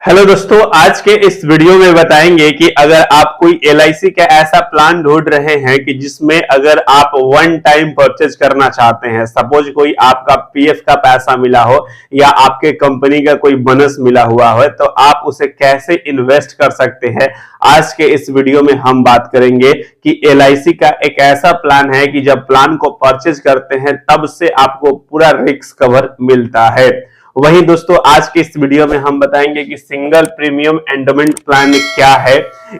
Hello दोस्तों, आज के इस वीडियो में बताएंगे कि अगर आप कोई एलआईसी का ऐसा प्लान ढूंढ रहे हैं कि जिसमें अगर आप वन टाइम परचेज करना चाहते हैं, सपोज कोई आपका पीएफ का पैसा मिला हो या आपके कंपनी का कोई बोनस मिला हुआ हो, तो आप उसे कैसे इन्वेस्ट कर सकते हैं। आज के इस वीडियो में हम बात करेंगे कि एलआईसी का एक ऐसा प्लान है कि जब प्लान को परचेज करते हैं तब से आपको पूरा रिस्क कवर मिलता है। वहीं दोस्तों, आज के इस वीडियो में हम बताएंगे कि सिंगल प्रीमियम एंडोमेंट प्लान क्या है,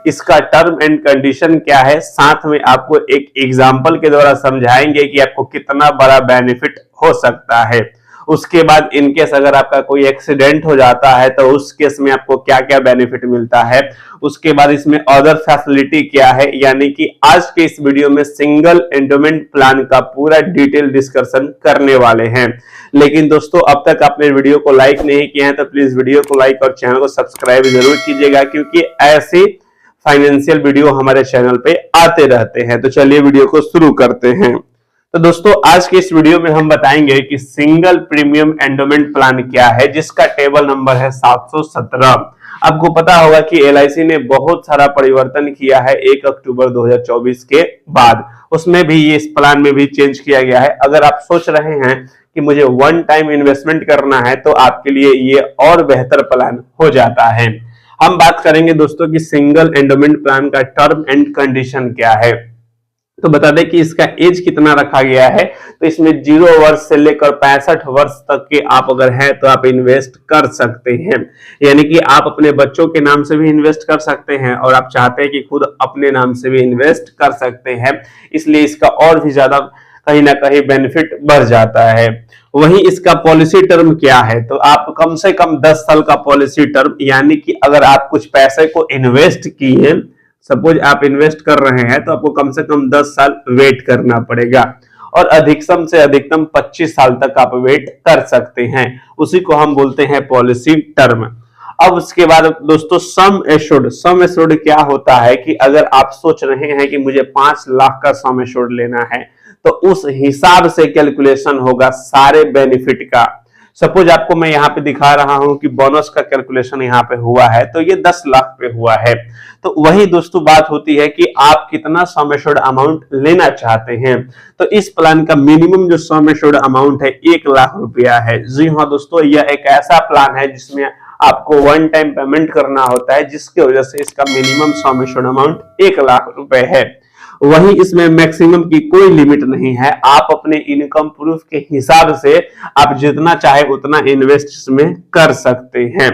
इसका टर्म एंड कंडीशन क्या है, साथ में आपको एक एग्जांपल के द्वारा समझाएंगे कि आपको कितना बड़ा बेनिफिट हो सकता है। उसके बाद इनकेस अगर आपका कोई एक्सीडेंट हो जाता है तो उस केस में आपको क्या क्या बेनिफिट मिलता है। उसके बाद इसमें अदर फैसिलिटी क्या है, यानी कि आज के इस वीडियो में सिंगल एंडोमेंट प्लान का पूरा डिटेल डिस्कशन करने वाले हैं। लेकिन दोस्तों, अब तक आपने वीडियो को लाइक नहीं किया है तो प्लीज वीडियो को लाइक और चैनल को सब्सक्राइब जरूर कीजिएगा, क्योंकि ऐसे फाइनेंशियल वीडियो हमारे चैनल पे आते रहते हैं। तो चलिए वीडियो को शुरू करते हैं। तो दोस्तों, आज के इस वीडियो में हम बताएंगे कि सिंगल प्रीमियम एंडोमेंट प्लान क्या है, जिसका टेबल नंबर है 717। आपको पता होगा कि एलआईसी ने बहुत सारा परिवर्तन किया है 1 अक्टूबर 2024 के बाद। उसमें भी ये इस प्लान में भी चेंज किया गया है। अगर आप सोच रहे हैं कि मुझे वन टाइम इन्वेस्टमेंट करना है तो आपके लिए ये और बेहतर प्लान हो जाता है। हम बात करेंगे दोस्तों कि सिंगल एंडोमेंट प्लान का टर्म एंड कंडीशन क्या है। तो बता दें कि इसका एज कितना रखा गया है। तो इसमें 0 वर्ष से लेकर 65 वर्ष तक के आप अगर हैं तो आप इन्वेस्ट कर सकते हैं, यानी कि आप अपने बच्चों के नाम से भी इन्वेस्ट कर सकते हैं और आप चाहते हैं कि खुद अपने नाम से भी इन्वेस्ट कर सकते हैं। इसलिए इसका और भी ज्यादा कहीं ना कहीं बेनिफिट बढ़ जाता है। वहीं इसका पॉलिसी टर्म क्या है, तो आप कम से कम 10 साल का पॉलिसी टर्म, यानी कि अगर आप कुछ पैसे को इन्वेस्ट किए, सपोज आप इन्वेस्ट कर रहे हैं तो आपको कम से कम 10 साल वेट करना पड़ेगा और अधिकतम से अधिकतम 25 साल तक आप वेट कर सकते हैं। उसी को हम बोलते हैं पॉलिसी टर्म। अब उसके बाद दोस्तों, सम एश्योर्ड क्या होता है कि अगर आप सोच रहे हैं कि मुझे 5 लाख का सम एश्योर्ड लेना है तो उस हिसाब से कैलकुलेशन होगा सारे बेनिफिट का। सपोज आपको मैं यहाँ पे दिखा रहा हूं कि बोनस का कैलकुलेशन यहाँ पे हुआ है तो ये 10 लाख पे हुआ है। तो वही दोस्तों बात होती है कि आप कितना सम एश्योर्ड अमाउंट लेना चाहते हैं। तो इस प्लान का मिनिमम जो सम एश्योर्ड अमाउंट है 1 लाख रुपया है। जी हाँ दोस्तों, यह एक ऐसा प्लान है जिसमें आपको वन टाइम पेमेंट करना होता है, जिसकी वजह से इसका minimum sum assured amount 1 lakh रुपए है। वहीं इसमें मैक्सिमम की कोई लिमिट नहीं है। आप अपने इनकम प्रूफ के हिसाब से आप जितना चाहे उतना इन्वेस्ट इसमें कर सकते हैं।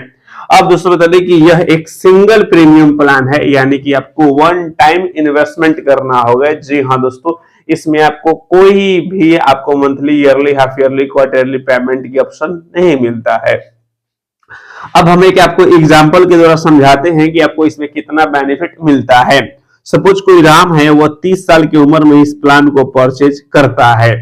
अब दोस्तों बता दें कि यह एक सिंगल प्रीमियम प्लान है, यानी कि आपको वन टाइम इन्वेस्टमेंट करना होगा। जी हाँ दोस्तों, इसमें आपको कोई भी आपको monthly, yearly, half yearly, quarterly payment की ऑप्शन नहीं मिलता है। अब हम एक आपको एग्जाम्पल के द्वारा समझाते हैं कि आपको इसमें कितना बेनिफिट मिलता है। सपोज कोई राम है, वो 30 साल की उम्र में इस प्लान को परचेज करता है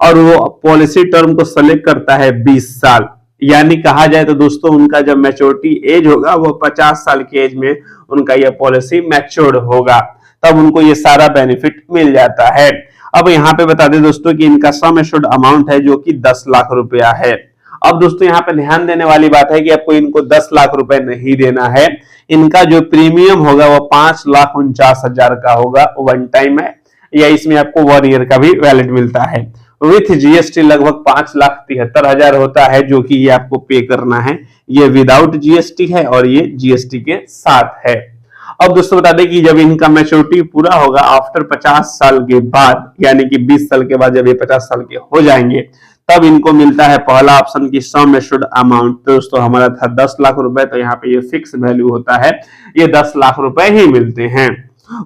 और वो पॉलिसी टर्म को सेलेक्ट करता है 20 साल, यानी कहा जाए तो दोस्तों उनका जब मैच्योरिटी एज होगा वो 50 साल की एज में उनका यह पॉलिसी मैच्योर्ड होगा, तब उनको ये सारा बेनिफिट मिल जाता है। अब यहाँ पे बता दें दोस्तों कि इनका सम एश्योर्ड अमाउंट है जो कि 10 लाख रुपया है। अब दोस्तों यहाँ पे ध्यान देने वाली बात है कि आपको इनको 10 लाख रुपए नहीं देना है। इनका जो प्रीमियम होगा वो 5,49,000 का होगा वन टाइम है, या इसमें आपको 1 ईयर का भी वैलिड मिलता है। विथ जीएसटी लगभग 5,73,000 होता है, जो कि ये आपको पे करना है। ये विदाउट जीएसटी है और ये जीएसटी के साथ है। अब दोस्तों बता दें कि जब इनका मैच्योरिटी पूरा होगा आफ्टर 50 साल के बाद, यानी कि 20 साल के बाद जब ये 50 साल के हो जाएंगे, तब इनको मिलता है पहला ऑप्शन की सम एश्योर्ड अमाउंट। दोस्तों हमारा था 10 लाख रुपए, तो यहाँ पे ये फिक्स वैल्यू होता है, ये 10 लाख रुपए ही मिलते हैं।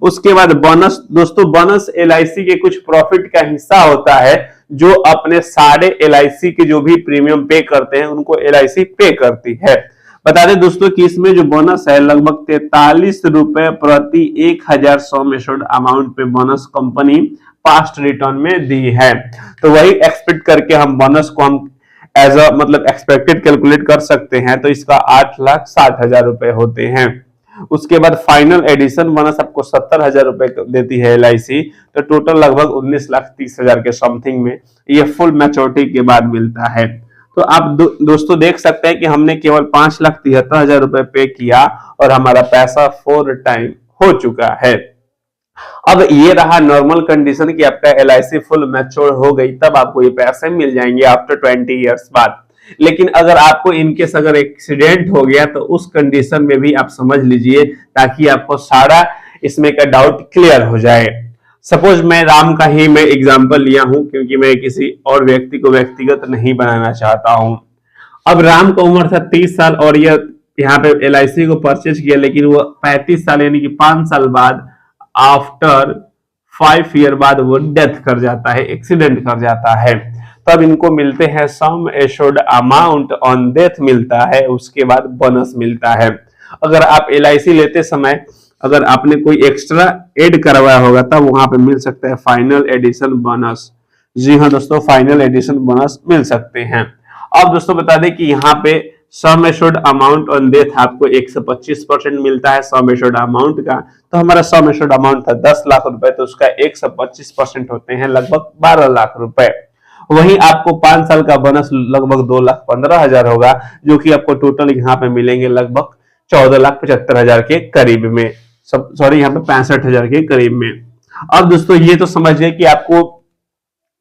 उसके बाद बोनस, दोस्तों बोनस एलआईसी के कुछ प्रॉफिट का हिस्सा होता है, जो अपने सारे एलआईसी के जो भी प्रीमियम पे करते हैं उनको एलआईसी पे करती है। बता दें दोस्तों कि इसमें जो बोनस है लगभग 43 रुपए प्रति 1000 सम एश्योर्ड अमाउंट पे बोनस कंपनी पास्ट रिटर्न में दी है। तो वही एक्सपेक्ट करके हम बोनस को हम एज अ मतलब एक्सपेक्टेड कैलकुलेट कर सकते हैं। तो इसका 8,60,000 रुपए होते हैं। उसके बाद फाइनल एडिशन बोनस आपको 70,000 रुपए देती है एलआईसी, तो टोटल लगभग 19,30,000 के समथिंग में ये फुल मैच्योरिटी के बाद मिलता है। तो आप दोस्तों देख सकते हैं कि हमने केवल 5,73,000 रुपए पे किया और हमारा पैसा 4 टाइम हो चुका है। अब ये रहा नॉर्मल कंडीशन कि आपका LIC फुल मैच्योर हो गई, तब आपको ये पैसे मिल जाएंगे आफ्टर 20 इयर्स बाद। लेकिन अगर आपको इनकेस अगर एक्सीडेंट हो गया तो उस कंडीशन में भी आप समझ लीजिए, ताकि आपको सारा इसमें का डाउट क्लियर हो जाए। सपोज मैं राम का ही मैं एग्जांपल लिया हूं, क्योंकि मैं किसी और व्यक्ति को व्यक्तिगत नहीं बनाना चाहता हूं। अब राम का उम्र था 30 साल और ये यहाँ पे LIC को परचेज किया, लेकिन वो 35 साल यानी कि 5 साल बाद आफ्टर 5 ईयर बाद वो डेथ कर जाता है, एक्सीडेंट कर जाता है। तब इनको मिलते हैं sum assured amount on death मिलता है, उसके बाद बोनस मिलता है। अगर आप LIC लेते समय अगर आपने कोई एक्स्ट्रा ऐड करवाया होगा तब वहां पे मिल सकता है फाइनल एडिशन बोनस। जी हाँ दोस्तों, फाइनल एडिशन बोनस मिल सकते हैं। अब दोस्तों बता दें कि यहाँ पे sum assured amount on death आपको 125% मिलता है सम एश्योर्ड अमाउंट का। तो हमारा सम एश्योर्ड अमाउंट था 10 लाख रुपए, तो उसका 125% होते हैं लगभग 12 लाख रुपए। वहीं आपको 5 साल का बोनस लगभग 2,15,000 होगा, जो कि आपको टोटल यहाँ पे मिलेंगे लगभग 14,75,000 के करीब में, सॉरी यहाँ पे 65,000 के करीब में। अब दोस्तों ये तो समझिए कि आपको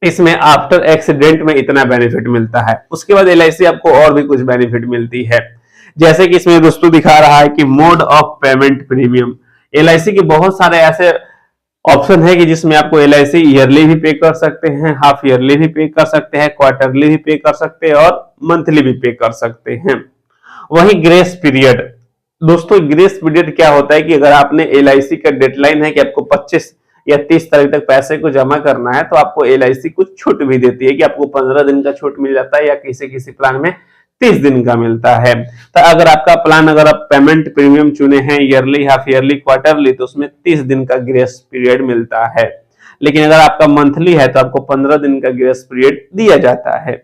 इसमें आफ्टर एक्सीडेंट में इतना बेनिफिट मिलता है। उसके बाद LIC आपको और भी कुछ बेनिफिट मिलती है, जैसे कि इसमें दोस्तों दिखा रहा है कि mode of payment premium. LIC के बहुत सारे ऐसे ऑप्शन है कि जिसमें आपको LIC ईयरली भी पे कर सकते हैं, हाफ ईयरली भी पे कर सकते हैं, क्वार्टरली भी पे कर सकते हैं और मंथली भी पे कर सकते हैं। वहीं ग्रेस पीरियड, दोस्तों ग्रेस पीरियड क्या होता है कि अगर आपने LIC का डेडलाइन है कि आपको 25 या 30 तारीख तक पैसे को जमा करना है, तो आपको LIC कुछ छूट भी देती है कि आपको 15 दिन का छूट मिल जाता है या किसी किसी प्लान में 30 दिन का मिलता है। तो अगर आपका प्लान अगर आप पेमेंट प्रीमियम चुने हैं ईयरली, हाफ ईयरली, क्वार्टरली, तो उसमें 30 दिन का ग्रेस पीरियड मिलता है। लेकिन अगर आपका मंथली है तो आपको 15 दिन का ग्रेस पीरियड दिया जाता है।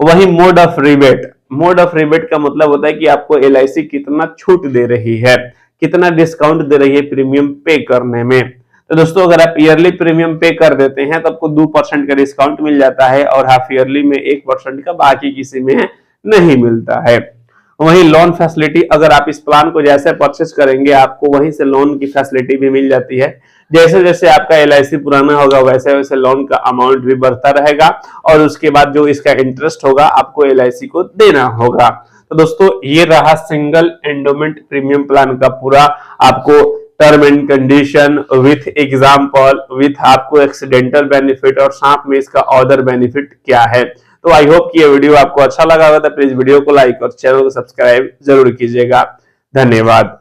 वही mode of rebate, mode of rebate का मतलब होता है कि आपको LIC कितना छूट दे रही है, कितना डिस्काउंट दे रही है प्रीमियम पे करने में। तो दोस्तों अगर आप ईयरली प्रीमियम पे कर देते हैं तो आपको 2% का डिस्काउंट मिल जाता है और हाफ ईयरली में 1% का, बाकी किसी में नहीं मिलता है। वहीं लोन फैसिलिटी, अगर आप इस प्लान को जैसे परचेस करेंगे आपको वहीं से लोन की फैसिलिटी भी मिल जाती है। जैसे जैसे आपका LIC पुराना होगा वैसे वैसे लोन का अमाउंट भी बढ़ता रहेगा और उसके बाद जो इसका इंटरेस्ट होगा आपको LIC को देना होगा। तो दोस्तों ये रहा सिंगल एंडोमेंट प्रीमियम प्लान का पूरा आपको term and condition with example, with आपको एक्सीडेंटल बेनिफिट और साथ में इसका अदर बेनिफिट क्या है। तो आई होप कि ये वीडियो आपको अच्छा लगा होगा, तो प्लीज वीडियो को लाइक और चैनल को सब्सक्राइब जरूर कीजिएगा। धन्यवाद।